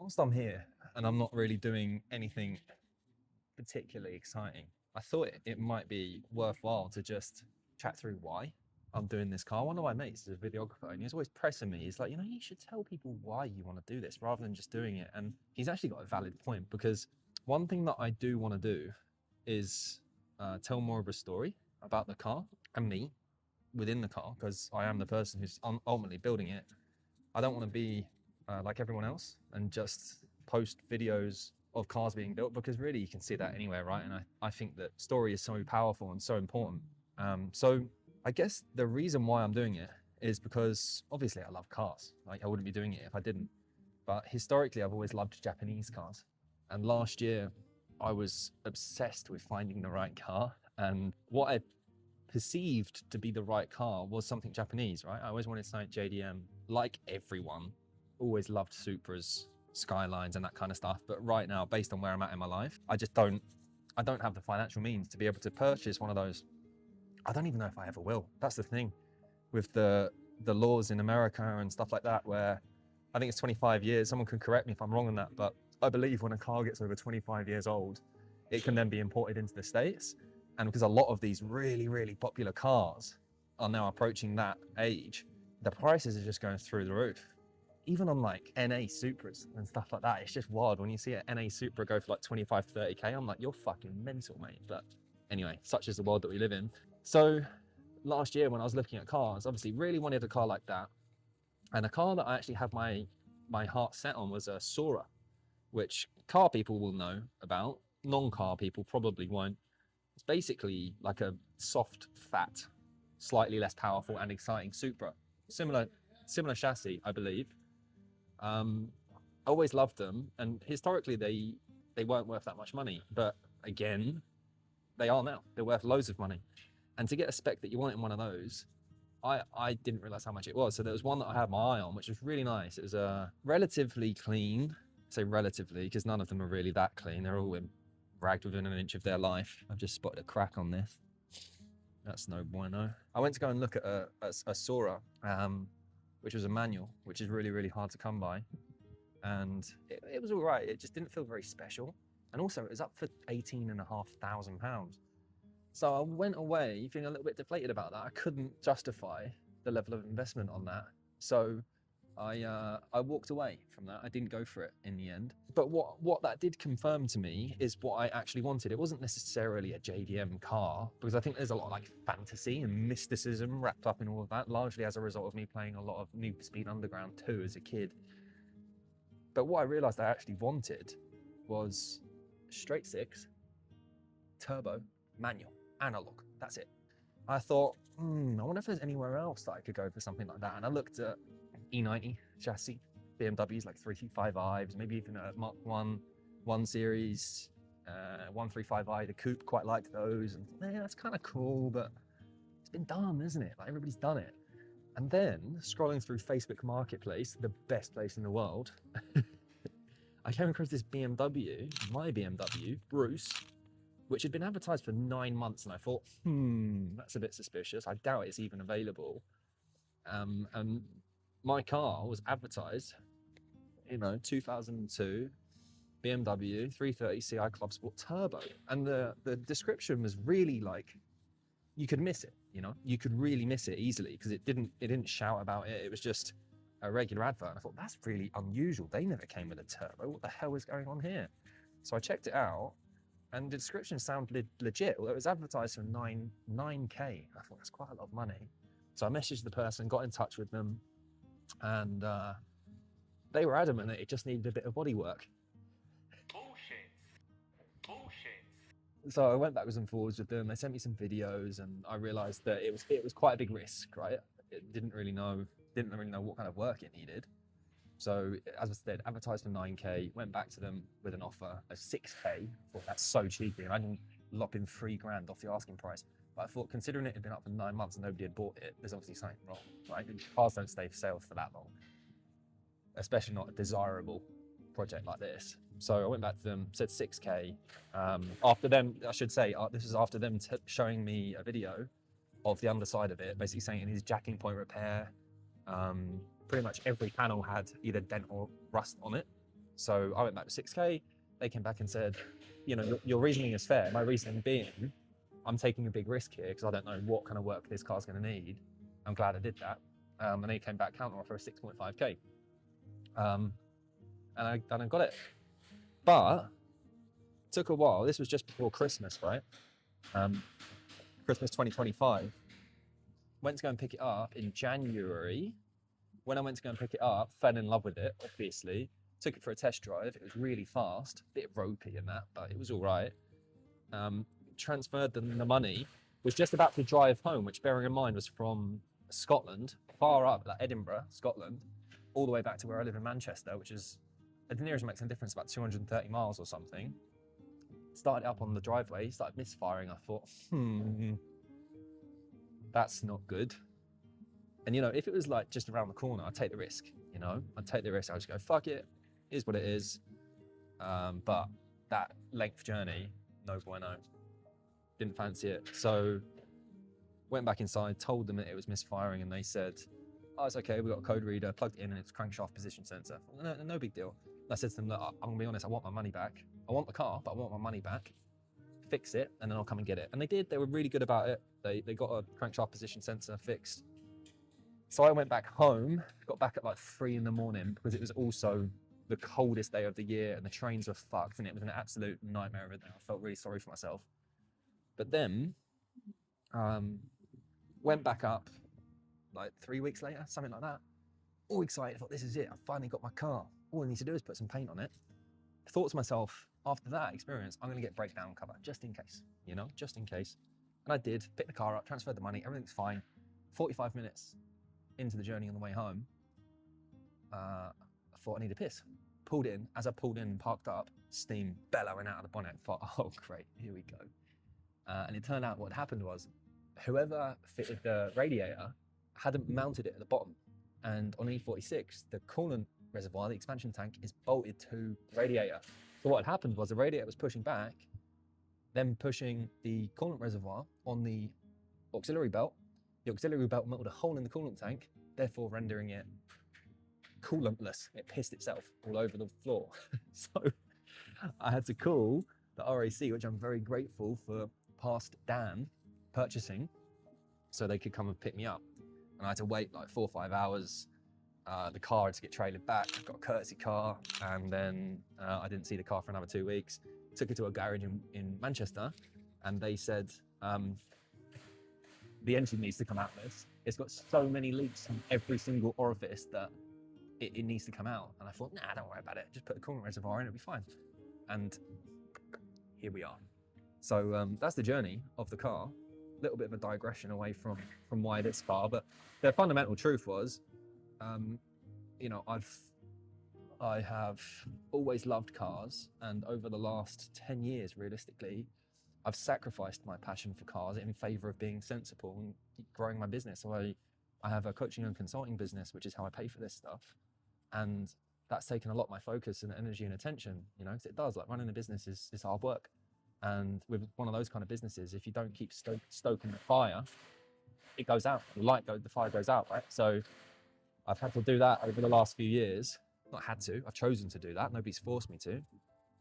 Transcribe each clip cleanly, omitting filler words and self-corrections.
whilst I'm here and I'm not really doing anything particularly exciting, I thought it might be worthwhile to just chat through why I'm doing this car. One of my mates is a videographer and he's always pressing me. He's like, you should tell people why you want to do this rather than just doing it. And he's actually got a valid point, because one thing that I do want to do is tell more of a story about the car and me within the car, because I am the person who's ultimately building it. I don't want to be like everyone else and just post videos of cars being built, because really you can see that anywhere, right? And I think that story is so powerful and so important. So I guess the reason why I'm doing it is because obviously I love cars. Like, I wouldn't be doing it if I didn't. But historically, I've always loved Japanese cars. And last year, I was obsessed with finding the right car. And what I perceived to be the right car was something Japanese, right? I always wanted something JDM. Like everyone, always loved Supras, Skylines and that kind of stuff. But right now, based on where I'm at in my life, I don't have the financial means to be able to purchase one of those. I don't even know if I ever will. That's the thing with the laws in America and stuff like that, where I think it's 25 years. Someone can correct me if I'm wrong on that, but I believe when a car gets over 25 years old, it can then be imported into the States. And because a lot of these really, really popular cars are now approaching that age, the prices are just going through the roof. Even on like NA Supras and stuff like that, it's just wild. When you see an NA Supra go for like 25, 30K, I'm like, you're fucking mental, mate. But anyway, such is the world that we live in. So last year when I was looking at cars, obviously really wanted a car like that. And a car that I actually had my heart set on was a Sora, which car people will know about. Non-car people probably won't. It's basically like a soft, fat, slightly less powerful and exciting Supra. Similar chassis, I believe. I always loved them, and historically they weren't worth that much money. But again, they are now. They're worth loads of money. And to get a spec that you want in one of those, I didn't realize how much it was. So there was one that I had my eye on, which was really nice. It was relatively clean. I say relatively because none of them are really that clean. They're all ragged within an inch of their life. I've just spotted a crack on this. That's no bueno. I went to go and look at a Sora, which was a manual, which is really, really hard to come by. And it was all right. It just didn't feel very special. And also it was up for £18,500. So I went away feeling a little bit deflated about that. I couldn't justify the level of investment on that. So I walked away from that. I didn't go for it in the end. But what that did confirm to me is what I actually wanted. It wasn't necessarily a JDM car, because I think there's a lot of like fantasy and mysticism wrapped up in all of that, largely as a result of me playing a lot of Need for Speed Underground 2 as a kid. But what I realized I actually wanted was straight six, turbo, manual, analog. That's it. I thought, I wonder if there's anywhere else that I could go for something like that. And I looked at E90 chassis, BMWs like 335i's, maybe even a Mark 1 Series, 135i, the coupe, quite liked those. And yeah, that's kind of cool, but it's been done, isn't it? Like, everybody's done it. And then scrolling through Facebook Marketplace, the best place in the world, I came across this BMW, my BMW, Bruce, which had been advertised for 9 months. And I thought, that's a bit suspicious. I doubt it's even available. And my car was advertised, 2002 BMW 330 Ci Club Sport Turbo. And the description was really like, you could miss it, you could really miss it easily, because it didn't shout about it. It was just a regular advert. And I thought, that's really unusual. They never came with a turbo. What the hell is going on here? So I checked it out, and the description sounded legit. Although it was advertised for 9K. I thought, that's quite a lot of money. So I messaged the person, got in touch with them, and they were adamant that it just needed a bit of bodywork. Bullshit. So I went backwards and forwards with them. They sent me some videos, and I realized that it was quite a big risk, right? It didn't really know what kind of work it needed. So as I said, advertised for 9K, went back to them with an offer of 6K. I thought, that's so cheap. I didn't lop in £3,000 off the asking price. But I thought, considering it had been up for 9 months and nobody had bought it, there's obviously something wrong, right? Cars don't stay for sale for that long, especially not a desirable project like this. So I went back to them, said 6K. After them, I should say, this is after them showing me a video of the underside of it, basically saying it needs jacking point repair. Pretty much every panel had either dent or rust on it. So I went back with 6K. They came back and said, you know, your reasoning is fair. My reasoning being, I'm taking a big risk here because I don't know what kind of work this car's going to need. I'm glad I did that. And they came back counter offer of 6.5K. And I got it. But it took a while. This was just before Christmas, right? Christmas 2025. Went to go and pick it up in January. When I went to go and pick it up, fell in love with it, obviously. Took it for a test drive. It was really fast, a bit ropey and that, but it was all right. Transferred the money. Was just about to drive home, which, bearing in mind, was from Scotland, far up, like Edinburgh, Scotland, all the way back to where I live in Manchester, which is, at the nearest makes a difference, about 230 miles or something. Started up on the driveway, started misfiring. I thought, that's not good. And you know, if it was like just around the corner, I'd take the risk. You know, I'd take the risk. I'd just go, fuck it, is what it is. But that length journey, no bueno. Didn't fancy it. So went back inside, told them that it was misfiring, and they said, oh, it's okay, we've got a code reader, plugged it in, and it's crankshaft position sensor. No big deal. And I said to them, look, I'm gonna be honest, I want my money back. I want the car, but I want my money back. Fix it, and then I'll come and get it. And they did. They were really good about it. They got a crankshaft position sensor fixed. So I went back home, got back at like 3 in the morning because it was also the coldest day of the year and the trains were fucked and it was an absolute nightmare of a day. I felt really sorry for myself. But then went back up like 3 weeks later, something like that. All excited, I thought, this is it. I finally got my car. All I need to do is put some paint on it. I thought to myself, after that experience, I'm going to get breakdown cover just in case, you know, just in case. And I did, picked the car up, transferred the money, everything's fine. 45 minutes into the journey on the way home, I thought I need a piss. Pulled in, as I pulled in and parked up, steam bellowing out of the bonnet. I thought, oh great, here we go. And it turned out what happened was, whoever fitted the radiator hadn't mounted it at the bottom. And on E46, the coolant reservoir, the expansion tank, is bolted to the radiator. So what had happened was the radiator was pushing back, then pushing the coolant reservoir on the auxiliary belt. The auxiliary belt melted a hole in the coolant tank, therefore rendering it coolantless. It pissed itself all over the floor. So I had to call the RAC, which I'm very grateful for past Dan purchasing, so they could come and pick me up. And I had to wait like 4 or 5 hours. The car had to get trailered back. I got a courtesy car, and then I didn't see the car for another 2 weeks. Took it to a garage in Manchester, and they said, the engine needs to come out of this. It's got so many leaks from every single orifice that it needs to come out. And I thought, nah, don't worry about it. Just put a coolant reservoir in, it'll be fine. And here we are. So that's the journey of the car. A little bit of a digression away from why this car, but the fundamental truth was, you know, I have always loved cars, and over the last 10 years, realistically, I've sacrificed my passion for cars in favor of being sensible and growing my business. So I have a coaching and consulting business, which is how I pay for this stuff. And that's taken a lot of my focus and energy and attention, you know, because it does. Like, running a business is hard work. And with one of those kind of businesses, if you don't keep stoking the fire, it goes out. The fire goes out, right? So I've had to do that over the last few years. Not had to, I've chosen to do that. Nobody's forced me to.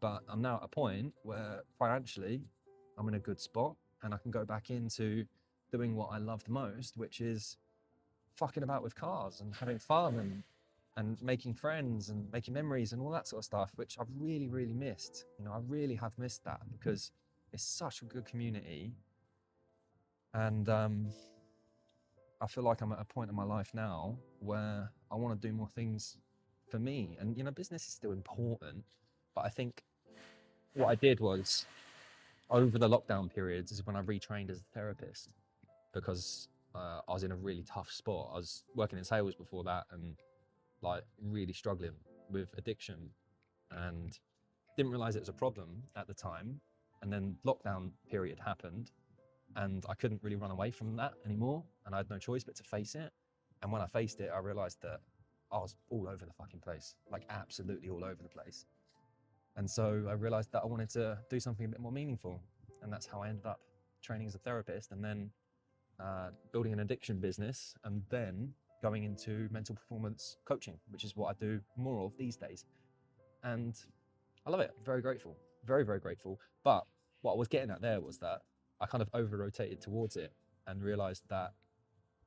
But I'm now at a point where financially, I'm in a good spot and I can go back into doing what I loved most, which is fucking about with cars and having fun and making friends and making memories and all that sort of stuff, which I've really, really missed. You know, I really have missed that because it's such a good community. And I feel like I'm at a point in my life now where I want to do more things for me. And, you know, business is still important, but I think what I did was, over the lockdown periods, is when I retrained as a therapist, because I was in a really tough spot. I was working in sales before that and like really struggling with addiction, and didn't realize it was a problem at the time. And then lockdown period happened and I couldn't really run away from that anymore, and I had no choice but to face it. And when I faced it, I realized that I was all over the fucking place, like absolutely all over the place. And so I realized that I wanted to do something a bit more meaningful. And that's how I ended up training as a therapist, and then building an addiction business, and then going into mental performance coaching, which is what I do more of these days. and I love it. Very grateful, very, very grateful. But what I was getting at there was that I kind of over rotated towards it and realized that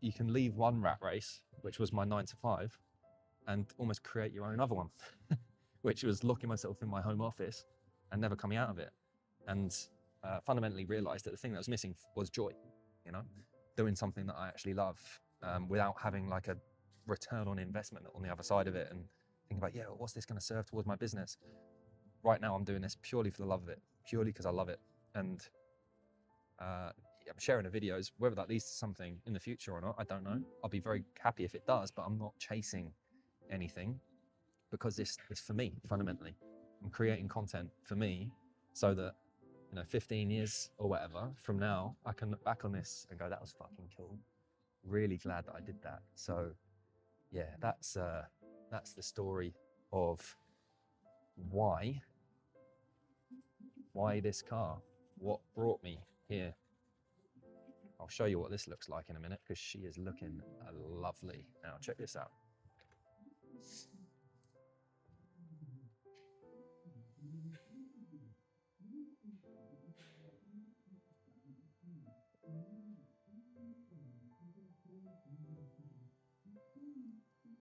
you can leave one rat race, which was my 9 to 5, and almost create your own other one, which was locking myself in my home office and never coming out of it. And fundamentally realized that the thing that was missing was joy, you know, doing something that I actually love without having like a return on investment on the other side of it and thinking about, yeah, what's this going to serve towards my business? Right now I'm doing this purely for the love of it, purely because I love it. And I'm sharing the videos, whether that leads to something in the future or not, I don't know. I'll be very happy if it does, but I'm not chasing anything because this is for me, fundamentally. I'm creating content for me so that, 15 years or whatever from now, I can look back on this and go, that was fucking cool. Really glad that I did that. So yeah, that's the story of why this car, what brought me here. I'll show you what this looks like in a minute because she is looking lovely. Now check this out.